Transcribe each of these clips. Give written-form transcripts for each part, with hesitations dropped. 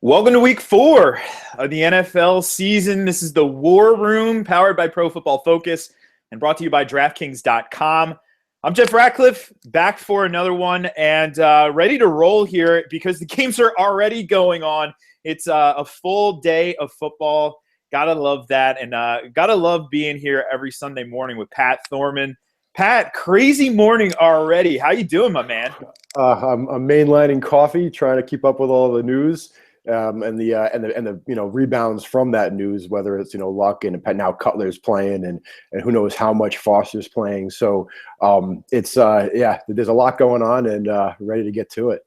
Welcome to week 4 of the NFL season. This is the War Room, powered by Pro Football Focus and brought to you by DraftKings.com. I'm Jeff Ratcliffe, back for another one and ready to roll here because the games are already going on. It's a full day of football. Gotta love that, and gotta love being here every Sunday morning with Pat Thorman. Pat, crazy morning already. How you doing, my man? I'm mainlining coffee, trying to keep up with all the news. And the rebounds from that news, whether it's Luck and now Cutler's playing and who knows how much Foster's playing. So there's a lot going on and ready to get to it.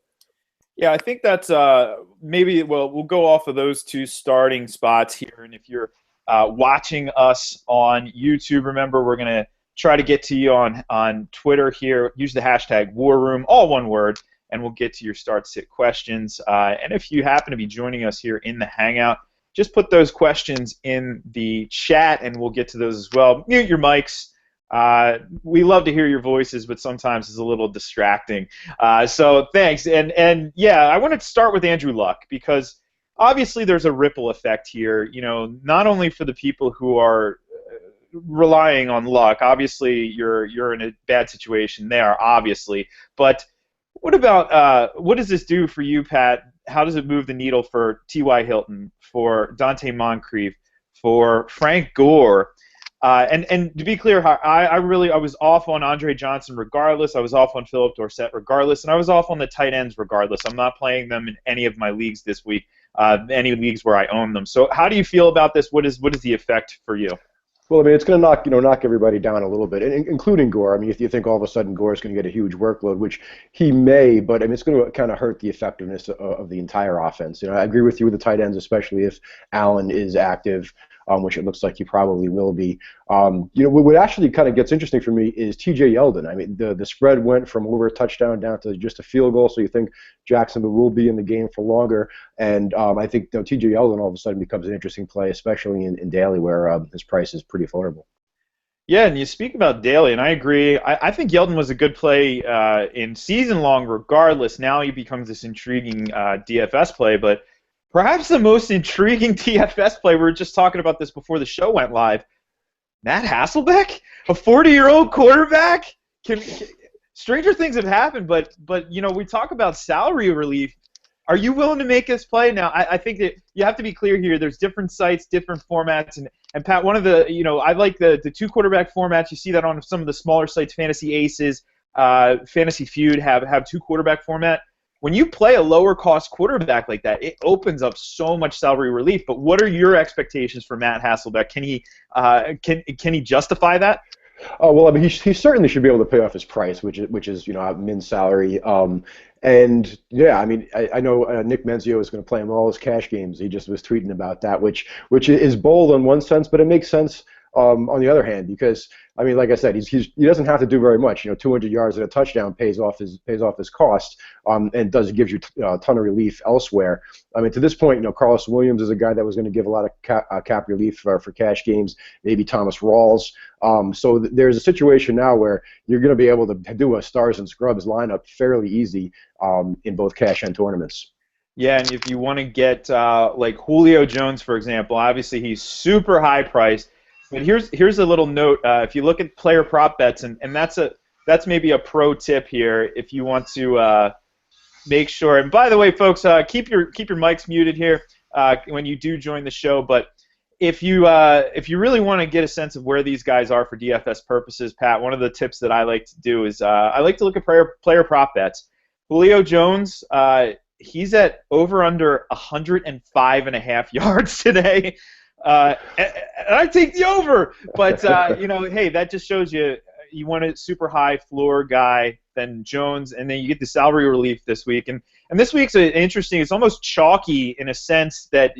Yeah, I think that's we'll go off of those two starting spots here. And if you're watching us on YouTube, remember we're gonna try to get to you on Twitter here. Use the hashtag War Room, all one word, and we'll get to your start-sit questions. And if you happen to be joining us here in the Hangout, just put those questions in the chat, and we'll get to those as well. Mute your mics. We love to hear your voices, but sometimes it's a little distracting. So thanks. And yeah, I want to start with Andrew Luck because obviously there's a ripple effect here. Not only for the people who are relying on Luck. Obviously, you're in a bad situation there, obviously, but what about what does this do for you, Pat? How does it move the needle for T.Y. Hilton, for Dante Moncrief, for Frank Gore? And to be clear, I was off on Andre Johnson regardless. I was off on Philip Dorsett regardless, and I was off on the tight ends regardless. I'm not playing them in any of my leagues this week, any leagues where I own them. So how do you feel about this? What is the effect for you? Well, I mean, it's going to knock everybody down a little bit, including Gore. I mean, if you think all of a sudden Gore is going to get a huge workload, which he may, but I mean, it's going to kind of hurt the effectiveness of the entire offense. I agree with you with the tight ends, especially if Allen is active, which it looks like he probably will be. What actually kind of gets interesting for me is T.J. Yeldon. I mean, the spread went from over a touchdown down to just a field goal, so you think Jacksonville will be in the game for longer. And I think T.J. Yeldon all of a sudden becomes an interesting play, especially in daily where his price is pretty affordable. Yeah, and you speak about daily, and I agree. I think Yeldon was a good play in season long regardless. Now he becomes this intriguing DFS play, but perhaps the most intriguing DFS play, we were just talking about this before the show went live, Matt Hasselbeck, a 40-year-old quarterback? Stranger things have happened, but we talk about salary relief. Are you willing to make this play? Now, I think that you have to be clear here. There's different sites, different formats, and Pat, one of the, I like the two quarterback formats. You see that on some of the smaller sites, Fantasy Aces, Fantasy Feud have two quarterback format. When you play a lower-cost quarterback like that, it opens up so much salary relief. But what are your expectations for Matt Hasselbeck? Can he justify that? Oh well, I mean, he certainly should be able to pay off his price, which is min salary. And yeah, I mean, I know Nick Menzio is going to play him all his cash games. He just was tweeting about that, which is bold in one sense, but it makes sense on the other hand, because I mean, like I said, he doesn't have to do very much. 200 yards and a touchdown pays off his cost, and gives you a ton of relief elsewhere. I mean, to this point, Carlos Williams is a guy that was going to give a lot of cap relief for cash games. Maybe Thomas Rawls. So there's a situation now where you're going to be able to do a stars and scrubs lineup fairly easy in both cash and tournaments. Yeah, and if you want to get like Julio Jones, for example, obviously he's super high priced. But here's a little note. If you look at player prop bets, and that's maybe a pro tip here if you want to make sure. And by the way, folks, keep your mics muted here when you do join the show. But if you really want to get a sense of where these guys are for DFS purposes, Pat, one of the tips that I like to do is I like to look at player prop bets. Julio Jones, he's at over under 105.5 yards today. And I take the over, but hey, that just shows you want a super high floor guy than Jones, and then you get the salary relief this week, and this week's interesting. It's almost chalky in a sense that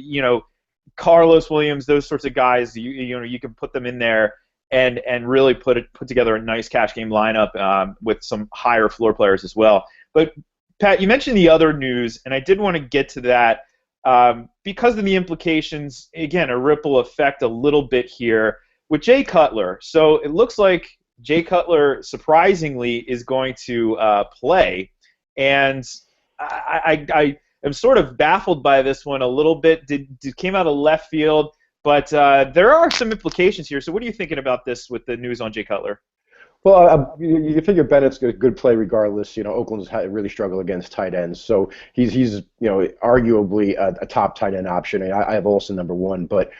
Carlos Williams, those sorts of guys, you can put them in there and really put together a nice cash game lineup with some higher floor players as well. But Pat, you mentioned the other news, and I did want to get to that. Because of the implications, again, a ripple effect a little bit here with Jay Cutler. So it looks like Jay Cutler, surprisingly, is going to play. And am sort of baffled by this one a little bit. It came out of left field, but there are some implications here. So what are you thinking about this with the news on Jay Cutler? Well, you figure Bennett's a good play regardless. Oakland's really struggled against tight ends, so he's arguably a top tight end option. I have Olsen number one, but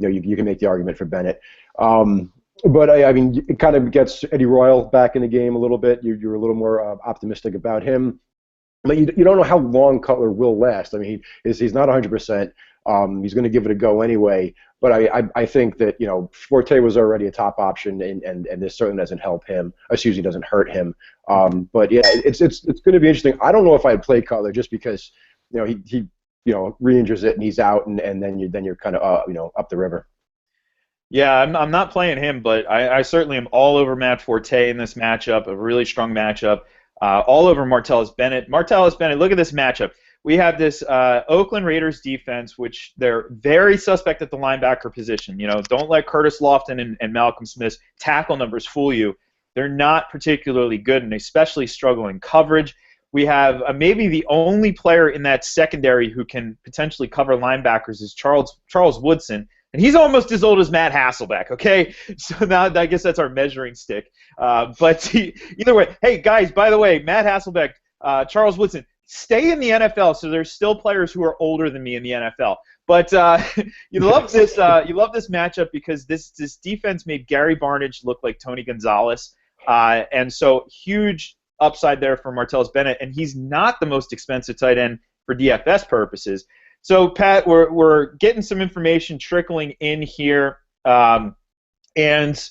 you can make the argument for Bennett. But I mean, it kind of gets Eddie Royal back in the game a little bit. You're a little more optimistic about him, but you don't know how long Cutler will last. I mean, he's not 100%. He's going to give it a go anyway. But I think that Forte was already a top option, and this certainly doesn't help him. Excuse me, doesn't hurt him. But yeah, it's going to be interesting. I don't know if I'd play Cutler just because he re-injures it and he's out, and then you're kind of up the river. Yeah, I'm not playing him, but I certainly am all over Matt Forte in this matchup, a really strong matchup. All over Martellus Bennett. Martellus Bennett, look at this matchup. We have this Oakland Raiders defense, which they're very suspect at the linebacker position. Don't let Curtis Lofton and Malcolm Smith's tackle numbers fool you. They're not particularly good, and especially struggle in coverage. We have maybe the only player in that secondary who can potentially cover linebackers is Charles Woodson, and he's almost as old as Matt Hasselbeck, okay? So now I guess that's our measuring stick. But either way, hey, guys, by the way, Matt Hasselbeck, Charles Woodson, stay in the NFL, so there's still players who are older than me in the NFL. But you love this matchup because this defense made Gary Barnidge look like Tony Gonzalez, and so huge upside there for Martellus Bennett, and he's not the most expensive tight end for DFS purposes. So Pat, we're getting some information trickling in here, and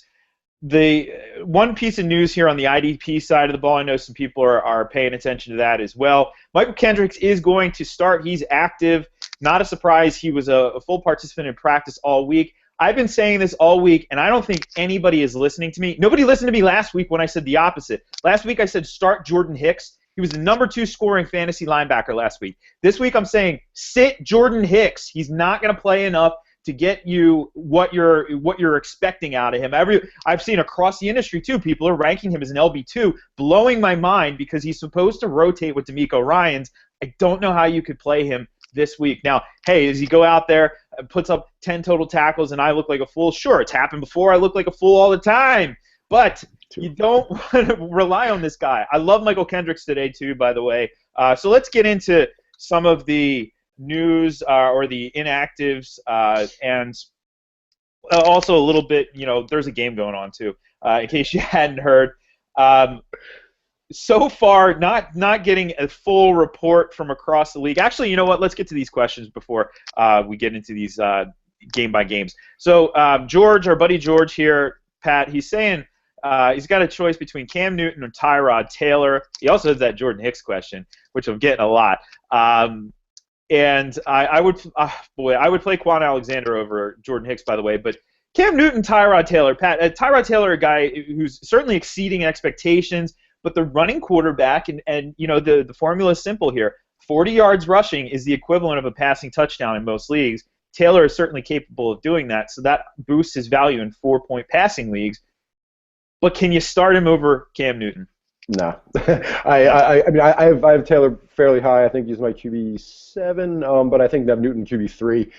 the one piece of news here on the IDP side of the ball, I know some people are paying attention to that as well. Mychal Kendricks is going to start. He's active. Not a surprise. He was a full participant in practice all week. I've been saying this all week, and I don't think anybody is listening to me. Nobody listened to me last week when I said the opposite. Last week I said start Jordan Hicks. He was the number 2 scoring fantasy linebacker last week. This week I'm saying sit Jordan Hicks. He's not going to play enough to get you what you're expecting out of him. I've seen across the industry too, people are ranking him as an LB2, blowing my mind because he's supposed to rotate with D'Amico Ryans. I don't know how you could play him this week. Now, hey, does he go out there, puts up 10 total tackles, and I look like a fool? Sure, it's happened before. I look like a fool all the time. But you don't want to rely on this guy. I love Mychal Kendricks today too, by the way. So let's get into some of the news or the inactives, and also a little bit, there's a game going on too, in case you hadn't heard. So far, not getting a full report from across the league. Actually, you know what? Let's get to these questions before we get into these game by games. So George, our buddy George here, Pat, he's saying he's got a choice between Cam Newton or Tyrod Taylor. He also has that Jordan Hicks question, which I'm getting a lot. And I would play Quan Alexander over Jordan Hicks, by the way. But Cam Newton, Tyrod Taylor, Pat. Tyrod Taylor, a guy who's certainly exceeding expectations, but the running quarterback, and the formula is simple here. 40 yards rushing is the equivalent of a passing touchdown in most leagues. Taylor is certainly capable of doing that, so that boosts his value in 4-point passing leagues. But can you start him over Cam Newton? No. I mean, I have Taylor fairly high. I think he's my QB7, but I think they have Newton QB3.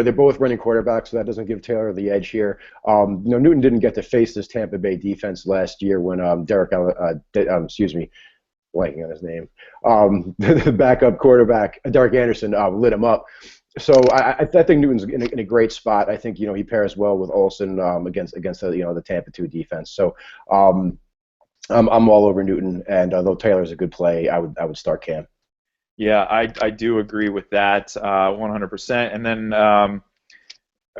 They're both running quarterbacks, so that doesn't give Taylor the edge here. Newton didn't get to face this Tampa Bay defense last year when blanking on his name, the backup quarterback, Derek Anderson, lit him up. So I think Newton's in a great spot. I think he pairs well with Olsen against the Tampa 2 defense. So I'm all over Newton, and though Taylor's a good play, I would start Cam. Yeah, I do agree with that 100%. And then a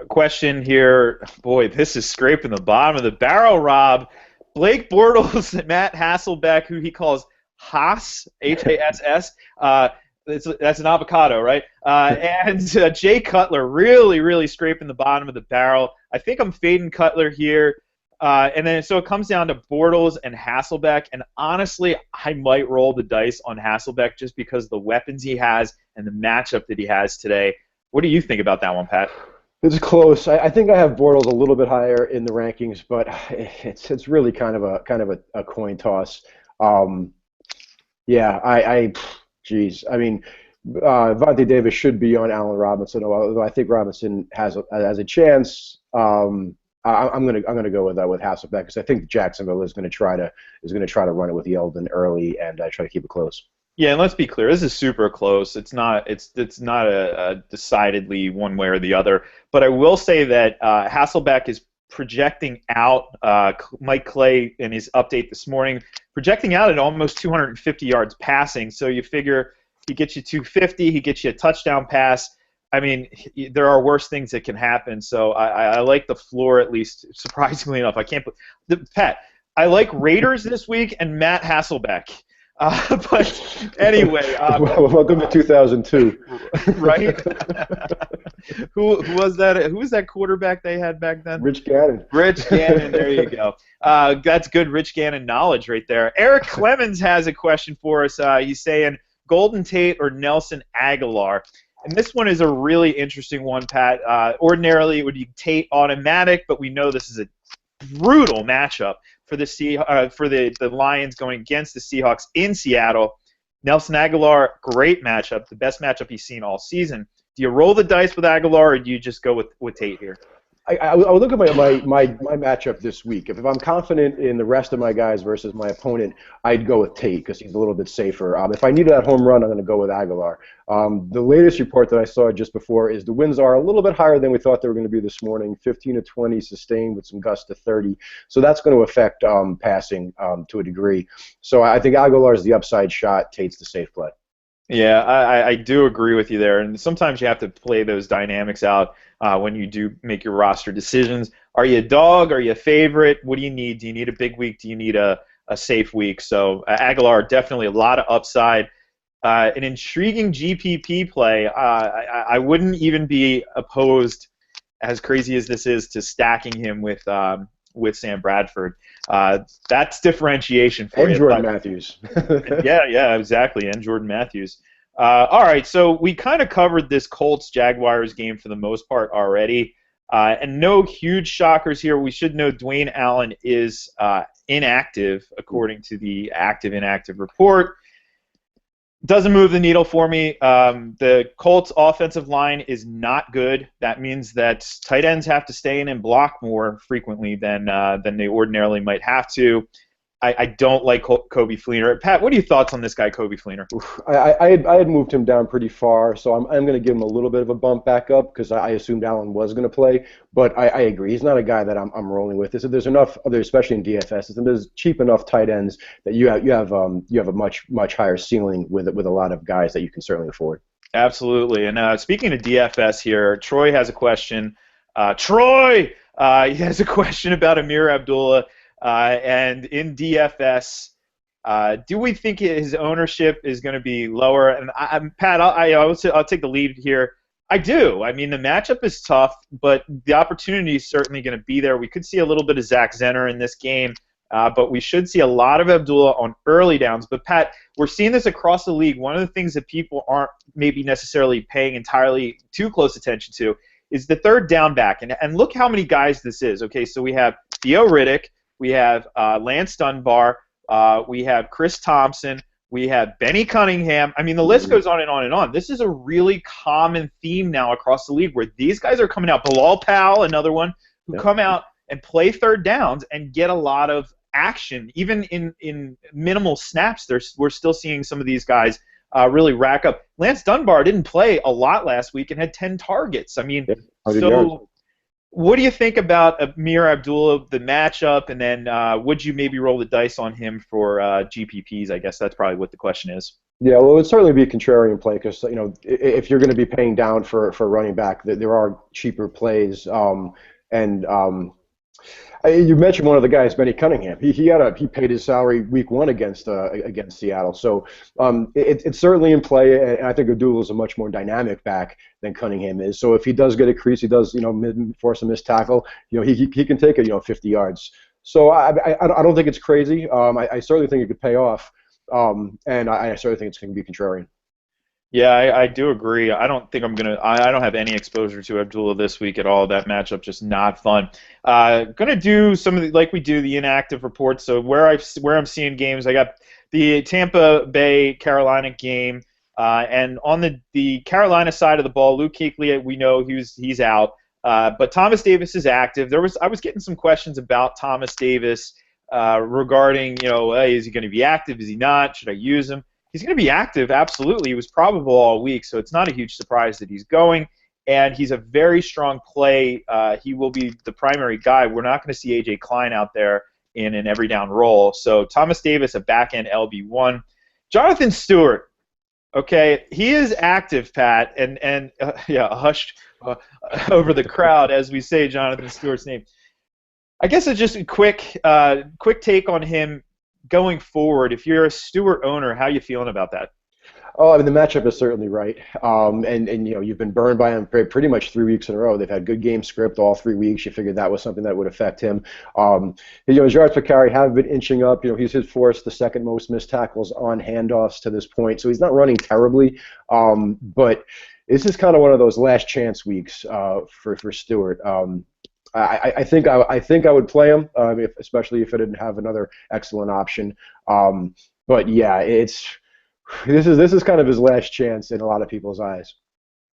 question here. Boy, this is scraping the bottom of the barrel, Rob. Blake Bortles, Matt Hasselbeck, who he calls Haas, Hass. That's an avocado, right? And Jay Cutler, really, really scraping the bottom of the barrel. I think I'm fading Cutler here. And then so it comes down to Bortles and Hasselbeck, and honestly, I might roll the dice on Hasselbeck just because of the weapons he has and the matchup that he has today. What do you think about that one, Pat? It's close. I think I have Bortles a little bit higher in the rankings, but it's really kind of a coin toss. Geez. I mean, Vontae Davis should be on Allen Robinson, although I think Robinson has a chance. I'm gonna go with Hasselbeck because I think Jacksonville is gonna try to run it with Yeldon early and try to keep it close. Yeah, and let's be clear, this is super close. It's not a decidedly one way or the other. But I will say that Hasselbeck is projecting out. Mike Clay in his update this morning projecting out at almost 250 yards passing. So you figure he gets you 250, he gets you a touchdown pass. I mean, there are worse things that can happen. So I like the floor at least. Surprisingly enough, I can't put Pat. I like Raiders this week and Matt Hasselbeck. But anyway, welcome to 2002. Right? Who was that? Who was that quarterback they had back then? Rich Gannon. Rich Gannon. There you go. That's good Rich Gannon knowledge right there. Eric Clemens has a question for us. He's saying Golden Tate or Nelson Aguilar. And this one is a really interesting one, Pat. Ordinarily, it would be Tate automatic, but we know this is a brutal matchup for the Lions going against the Seahawks in Seattle. Nelson Aguilar, great matchup, the best matchup he's seen all season. Do you roll the dice with Aguilar, or do you just go with Tate here? I would look at my matchup this week. If I'm confident in the rest of my guys versus my opponent, I'd go with Tate because he's a little bit safer. If I needed that home run, I'm going to go with Aguilar. The latest report that I saw just before is the winds are a little bit higher than we thought they were going to be this morning, 15 to 20 sustained with some gusts to 30. So that's going to affect passing to a degree. So I think Aguilar is the upside shot. Tate's the safe play. Yeah, I do agree with you there. And sometimes you have to play those dynamics out when you do make your roster decisions. Are you a dog? Are you a favorite? What do you need? Do you need a big week? Do you need a safe week? So Aguilar, definitely a lot of upside. An intriguing GPP play. I wouldn't even be opposed, as crazy as this is, to stacking him with Sam Bradford. That's differentiation for you. And Jordan Matthews. Yeah, exactly, and Jordan Matthews. All right, so we kind of covered this Colts-Jaguars game for the most part already, and no huge shockers here. We should know Dwayne Allen is inactive, according to the active-inactive report. Doesn't move the needle for me. The Colts' offensive line is not good. That means that tight ends have to stay in and block more frequently than they ordinarily might have to. I don't like Coby Fleener. Pat, what are your thoughts on this guy, Coby Fleener? I had moved him down pretty far, so I'm going to give him a little bit of a bump back up because I assumed Allen was going to play. But I agree, he's not a guy that I'm rolling with. There's enough others, especially in DFS, and there's cheap enough tight ends that you have a much higher ceiling with a lot of guys that you can certainly afford. Absolutely. And speaking of DFS here, Troy has a question. Troy, he has a question about Amir Abdullah. And in DFS, do we think his ownership is going to be lower? And Pat, I'll take the lead here. I do. I mean, the matchup is tough, but the opportunity is certainly going to be there. We could see a little bit of Zach Zenner in this game, but we should see a lot of Abdullah on early downs. But Pat, we're seeing this across the league. One of the things that people aren't maybe necessarily paying entirely too close attention to is the third down back. And look how many guys this is. Okay, so we have Theo Riddick. We have Lance Dunbar. We have Chris Thompson. We have Benny Cunningham. I mean, the list goes on and on and on. This is a really common theme now across the league where these guys are coming out. Bilal Powell, another one, who come out and play third downs and get a lot of action. Even in minimal snaps, we're still seeing some of these guys really rack up. Lance Dunbar didn't play a lot last week and had 10 targets. I mean, so... What do you think about Amir Abdullah, the matchup, and then would you maybe roll the dice on him for GPPs? I guess that's probably what the question is. Yeah, well, it would certainly be a contrarian play because if you're going to be paying down for a running back, there are cheaper plays. You mentioned one of the guys, Benny Cunningham. He paid his salary week one against Seattle, so it's certainly in play. And I think Abdullah is a much more dynamic back than Cunningham is. So if he does get a crease, he does force a missed tackle. He can take it 50 yards. So I don't think it's crazy. I certainly think it could pay off, and I certainly think it's going to be contrarian. Yeah, I do agree. I don't think I don't have any exposure to Abdullah this week at all. That matchup just not fun. Gonna do some of like we do the inactive reports. So where I'm seeing games, I got the Tampa Bay Carolina game. And on the Carolina side of the ball, Luke Kuechly, we know he's out. But Thomas Davis is active. I was getting some questions about Thomas Davis regarding, hey, is he going to be active? Is he not? Should I use him? He's going to be active, absolutely. He was probable all week, so it's not a huge surprise that he's going. And he's a very strong play. He will be the primary guy. We're not going to see A.J. Klein out there in an every down role. So Thomas Davis, a back-end LB1. Jonathan Stewart, okay, he is active, Pat, and hushed over the crowd as we say Jonathan Stewart's name. I guess it's just a quick take on him going forward. If you're a Stewart owner, how are you feeling about that? Oh, I mean, the matchup is certainly right. And you've been burned by him pretty much 3 weeks in a row. They've had good game script all 3 weeks. You figured that was something that would affect him. His yards per carry have been inching up. He's forced the second most missed tackles on handoffs to this point, so he's not running terribly. But this is kind of one of those last chance weeks for Stewart. I think I would play him, especially if I didn't have another excellent option. But yeah, this is kind of his last chance in a lot of people's eyes.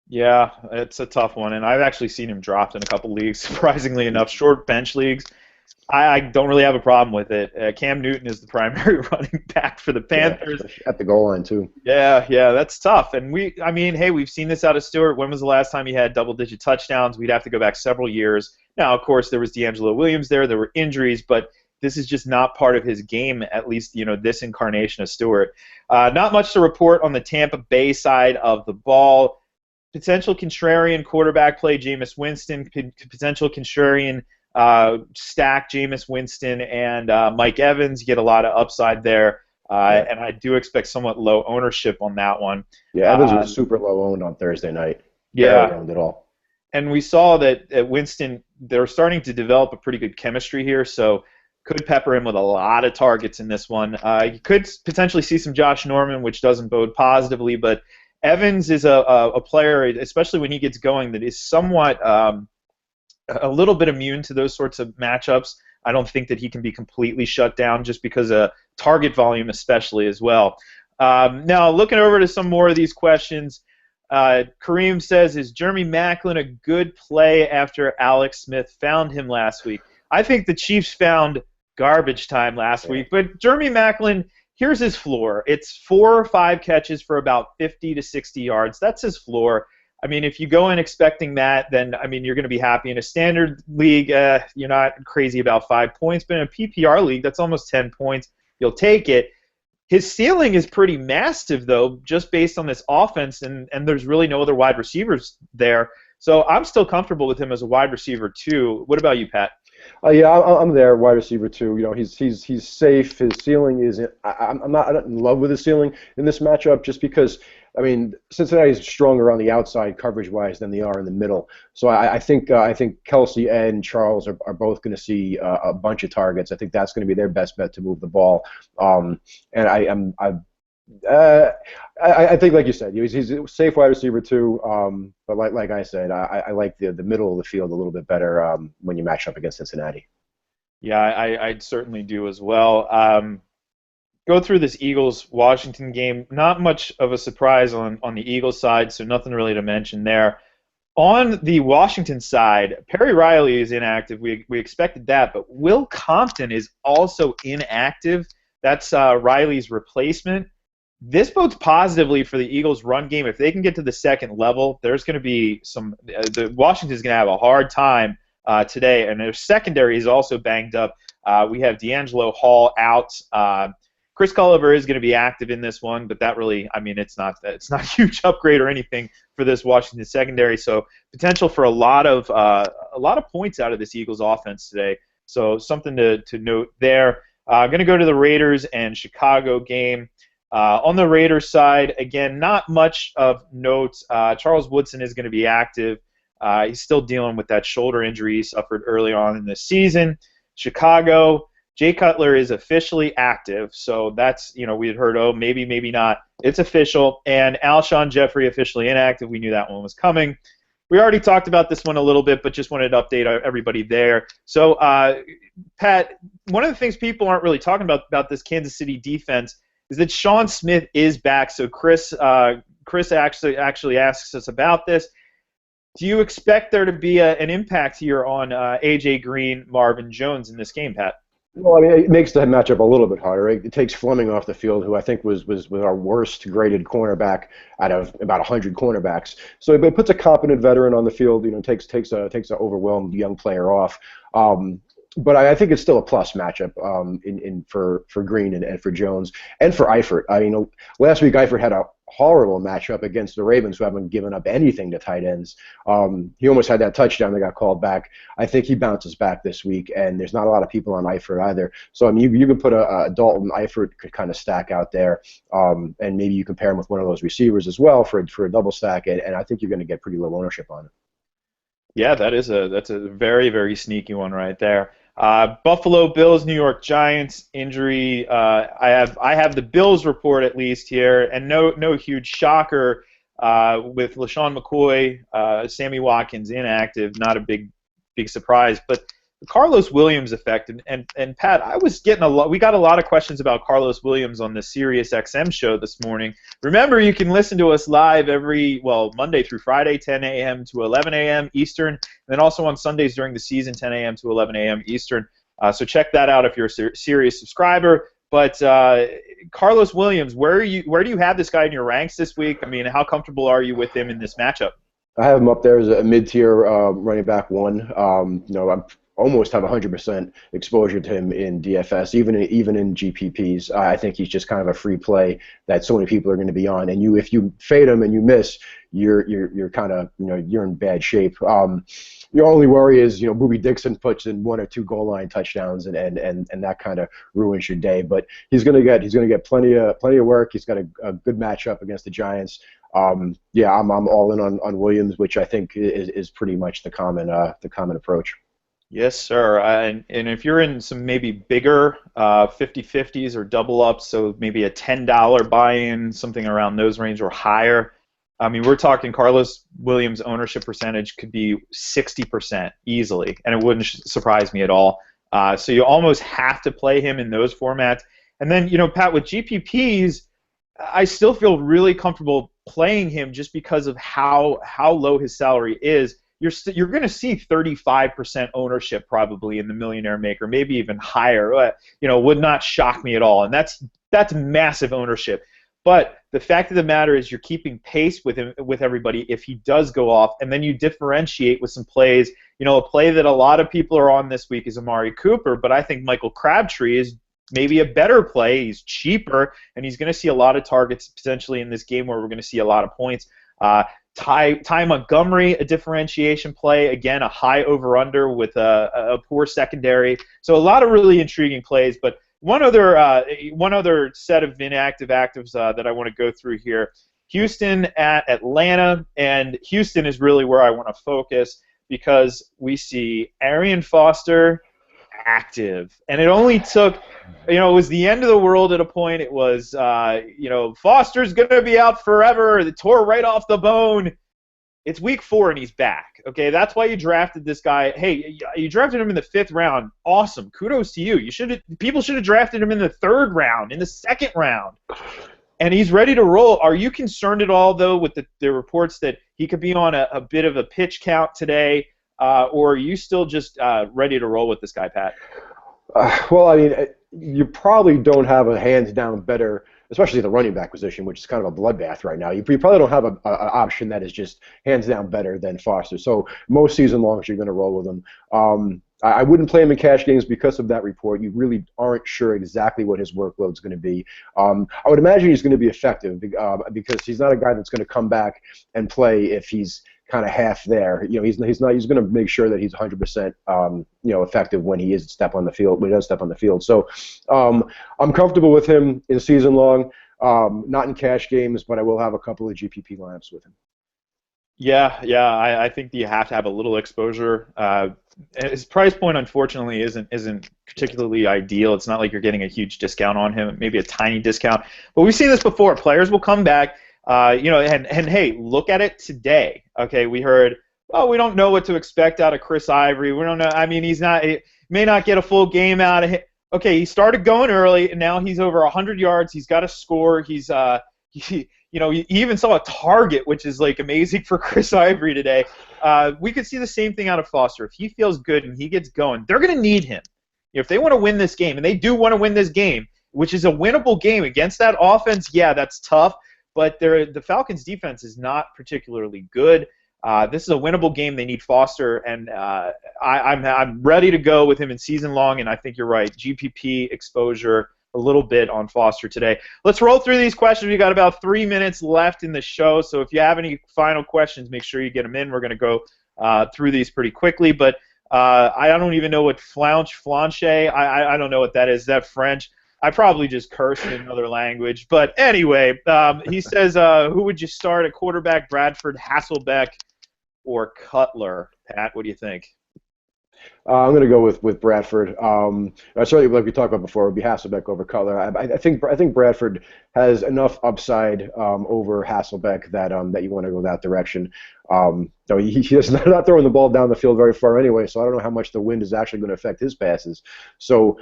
Yeah, it's a tough one, and I've actually seen him dropped in a couple leagues, surprisingly enough, short bench leagues. I don't really have a problem with it. Cam Newton is the primary running back for the Panthers. Yeah, at the goal line, too. Yeah, that's tough. And we've seen this out of Stewart. When was the last time he had double-digit touchdowns? We'd have to go back several years. Now, of course, there was D'Angelo Williams there. There were injuries, but this is just not part of his game, at least, this incarnation of Stewart. Not much to report on the Tampa Bay side of the ball. Potential contrarian quarterback play, Jameis Winston. Potential contrarian stack, Jameis Winston and Mike Evans. You get a lot of upside there. And I do expect somewhat low ownership on that one. Yeah, Evans was super low owned on Thursday night. Yeah. Barely owned at all. And we saw that at Winston, they're starting to develop a pretty good chemistry here, so could pepper him with a lot of targets in this one. You could potentially see some Josh Norman, which doesn't bode positively, but Evans is a player, especially when he gets going, that is somewhat a little bit immune to those sorts of matchups. I don't think that he can be completely shut down just because of target volume especially as well. Now, looking over to some more of these questions, Kareem says, is Jeremy Maclin a good play after Alex Smith found him last week? I think the Chiefs found garbage time last week, but Jeremy Maclin, here's his floor. It's 4 or 5 catches for about 50 to 60 yards. That's his floor. I mean, if you go in expecting that, then, you're going to be happy. In a standard league, you're not crazy about 5 points, but in a PPR league, that's almost 10 points. You'll take it. His ceiling is pretty massive, though, just based on this offense, and there's really no other wide receivers there. So I'm still comfortable with him as a wide receiver, too. What about you, Pat? Yeah, I'm there, wide receiver too. He's safe. His ceiling is. I'm not in love with his ceiling in this matchup, just because Cincinnati's stronger on the outside coverage-wise than they are in the middle. So I think Kelsey and Charles are both going to see a bunch of targets. I think that's going to be their best bet to move the ball. And I think, like you said, he's a safe wide receiver too. But like I said, I like the middle of the field a little bit better when you match up against Cincinnati. Yeah, I certainly do as well. Go through this Eagles-Washington game. Not much of a surprise on the Eagles side, so nothing really to mention there. On the Washington side, Perry Riley is inactive. We expected that, but Will Compton is also inactive. That's Riley's replacement. This bodes positively for the Eagles' run game. If they can get to the second level, there's going to be Washington's going to have a hard time today, and their secondary is also banged up. We have D'Angelo Hall out. Chris Culliver is going to be active in this one, but that really, it's not a huge upgrade or anything for this Washington secondary. So potential for a lot of points out of this Eagles offense today. So something to note there. I'm going to go to the Raiders and Chicago game. On the Raiders side, again, not much of note. Charles Woodson is going to be active. He's still dealing with that shoulder injury he suffered early on in the season. Chicago, Jay Cutler is officially active, so that's, we had heard, maybe, maybe not. It's official. And Alshon Jeffrey officially inactive. We knew that one was coming. We already talked about this one a little bit, but just wanted to update everybody there. So, Pat, one of the things people aren't really talking about this Kansas City defense is that Sean Smith is back. So Chris Chris actually asks us about this. Do you expect there to be an impact here on AJ Green, Marvin Jones in this game, Pat? Well, I mean, it makes the matchup a little bit harder. It takes Fleming off the field, who I think was our worst graded cornerback out of about 100 cornerbacks. So it puts a competent veteran on the field. Takes an overwhelmed young player off. But I think it's still a plus matchup for Green and for Jones and for Eifert. I mean, last week Eifert had a horrible matchup against the Ravens, who haven't given up anything to tight ends. He almost had that touchdown that got called back. I think he bounces back this week, and there's not a lot of people on Eifert either. So I mean, you can put a Dalton Eifert kind of stack out there, and maybe you can pair him with one of those receivers as well for a double stack, and I think you're going to get pretty low ownership on it. Yeah, that's a very, very sneaky one right there. Buffalo Bills, New York Giants injury. I have the Bills report at least here, and no huge shocker with LaShawn McCoy, Sammy Watkins inactive. Not a big surprise, but the Carlos Williams effect. And Pat, we got a lot of questions about Carlos Williams on the Sirius XM show this morning. Remember, you can listen to us live Monday through Friday, 10 a.m. to 11 a.m. Eastern, and then also on Sundays during the season, 10 a.m. to 11 a.m. Eastern. So check that out if you're a Sirius subscriber. But Carlos Williams, where do you have this guy in your ranks this week? I mean, how comfortable are you with him in this matchup? I have him up there as a mid-tier running back one. I'm almost have 100% exposure to him in DFS, even in GPPs. I think he's just kind of a free play that so many people are going to be on. And if you fade him and you miss, you're kind of you're in bad shape. Your only worry is Boobie Dixon puts in 1 or 2 goal line touchdowns and that kind of ruins your day. But he's going to get plenty of work. He's got a good matchup against the Giants. I'm all in on Williams, which I think is pretty much the common approach. Yes, sir. And if you're in some maybe bigger 50-50s or double ups, so maybe a $10 buy-in, something around those range or higher, I mean, we're talking Carlos Williams' ownership percentage could be 60% easily, and it wouldn't surprise me at all. So you almost have to play him in those formats. And then, Pat, with GPPs, I still feel really comfortable playing him just because of how low his salary is. You're going to see 35% ownership probably in the Millionaire Maker, maybe even higher. Would not shock me at all, and that's massive ownership. But the fact of the matter is, you're keeping pace with everybody if he does go off, and then you differentiate with some plays. A play that a lot of people are on this week is Amari Cooper, but I think Michael Crabtree is maybe a better play. He's cheaper, and he's going to see a lot of targets potentially in this game where we're going to see a lot of points. Ty Montgomery, a differentiation play. Again, a high over-under with a poor secondary. So a lot of really intriguing plays. But one other set of inactive actives that I want to go through here. Houston at Atlanta, and Houston is really where I want to focus because we see Arian Foster active. And it only took, it was the end of the world at a point. It was, Foster's going to be out forever. It tore right off the bone. It's week 4 and he's back. Okay, that's why you drafted this guy. Hey, you drafted him in the 5th round. Awesome. Kudos to you. People should have drafted him in the 3rd round, in the 2nd round. And he's ready to roll. Are you concerned at all, though, with the reports that he could be on a bit of a pitch count today? Or are you still just ready to roll with this guy, Pat? Well, I mean, you probably don't have a hands-down better, especially the running back position, which is kind of a bloodbath right now. You probably don't have an option that is just hands-down better than Foster. So most season longs, you're going to roll with him. I wouldn't play him in cash games because of that report. You really aren't sure exactly what his workload is going to be. I would imagine he's going to be effective because he's not a guy that's going to come back and play if he's kind of half there. He's going to make sure that he's 100% effective when he is step on the field, when he does step on the field. So I'm comfortable with him in season long, not in cash games, but I will have a couple of GPP lineups with him. Yeah, I think you have to have a little exposure. His price point, unfortunately, isn't particularly ideal. It's not like you're getting a huge discount on him, maybe a tiny discount. But we've seen this before. Players will come back, and hey, look at it today. Okay, we heard, we don't know what to expect out of Chris Ivory. We don't know. I mean, he may not get a full game out of him. Okay, he started going early, and now he's over 100 yards. He's got a score. He's you even saw a target, which is like amazing for Chris Ivory today. We could see the same thing out of Foster. If he feels good and he gets going, they're going to need him. If they want to win this game, and they do want to win this game, which is a winnable game against that offense, yeah, that's tough. But the Falcons' defense is not particularly good. This is a winnable game. They need Foster, and I'm ready to go with him in season long. And I think you're right. GPP exposure a little bit on Foster today. Let's roll through these questions. We got about 3 minutes left in the show, so if you have any final questions, make sure you get them in. We're going to go through these pretty quickly, but I don't even know what flanche. I don't know what that is. Is that French? I probably just cursed in another language. But anyway, he says, who would you start at quarterback, Bradford, Hasselbeck, or Cutler? Pat, what do you think? I'm going to go with Bradford. Certainly, like we talked about before, it would be Hasselbeck over Cutler. I think Bradford has enough upside over Hasselbeck that you want to go that direction. So he's not throwing the ball down the field very far anyway, so I don't know how much the wind is actually going to affect his passes. So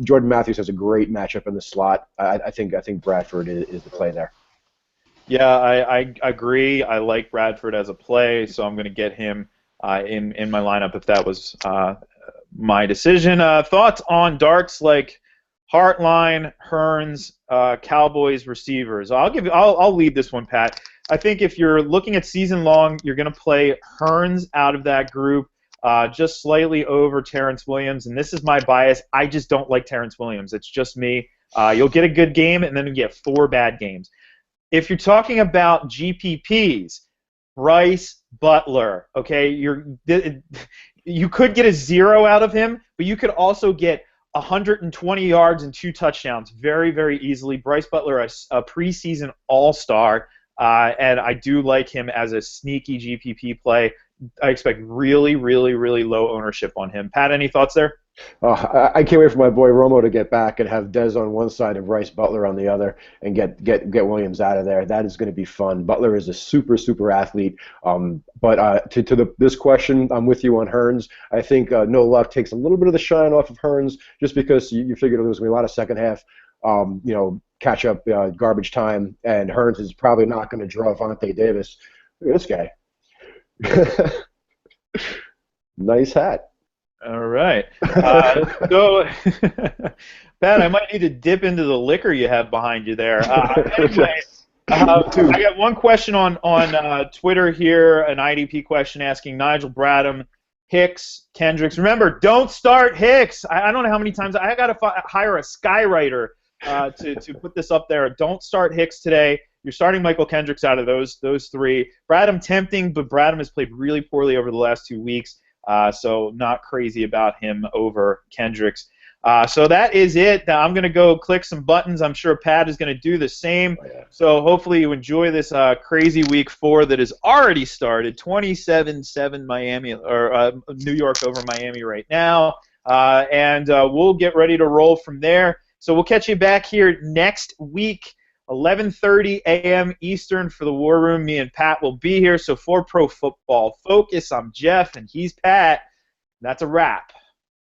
Jordan Matthews has a great matchup in the slot. I think Bradford is the play there. Yeah, I agree. I like Bradford as a play, so I'm going to get him in my lineup if that was my decision. Thoughts on darts like Hartline, Hearns, Cowboys receivers? I'll lead this one, Pat. I think if you're looking at season long, you're going to play Hearns out of that group, just slightly over Terrence Williams. And this is my bias. I just don't like Terrence Williams. It's just me. You'll get a good game, and then you get 4 bad games. If you're talking about GPPs, Bryce Butler, okay, you could get a 0 out of him, but you could also get 120 yards and 2 touchdowns very, very easily. Bryce Butler, a preseason all-star, and I do like him as a sneaky GPP play. I expect really, really, really low ownership on him. Pat, any thoughts there? I can't wait for my boy Romo to get back and have Dez on one side and Bryce Butler on the other, and get Williams out of there. That is going to be fun. Butler is a super, super athlete. But to this question, I'm with you on Hearns. I think no luck takes a little bit of the shine off of Hearns, just because you figured there was going to be a lot of second half, catch up garbage time, and Hearns is probably not going to draw Vontae Davis. Look at this guy. Nice hat. All right. So, Pat, I might need to dip into the liquor you have behind you there. Anyway, I got one question on Twitter here, an IDP question asking Nigel Bradham, Hicks, Kendricks. Remember, don't start Hicks. I don't know how many times I got to hire a skywriter to put this up there. Don't start Hicks today. You're starting Michael Kendricks out of those 3. Bradham tempting, but Bradham has played really poorly over the last 2 weeks. So not crazy about him over Kendricks. So that is it. Now I'm going to go click some buttons. I'm sure Pat is going to do the same. Oh, yeah. So hopefully you enjoy this crazy week 4 that has already started. 27-7 Miami or New York over Miami right now, and we'll get ready to roll from there. So we'll catch you back here next week. 11:30 a.m. Eastern for the War Room. Me and Pat will be here. So for Pro Football Focus, I'm Jeff, and he's Pat. That's a wrap.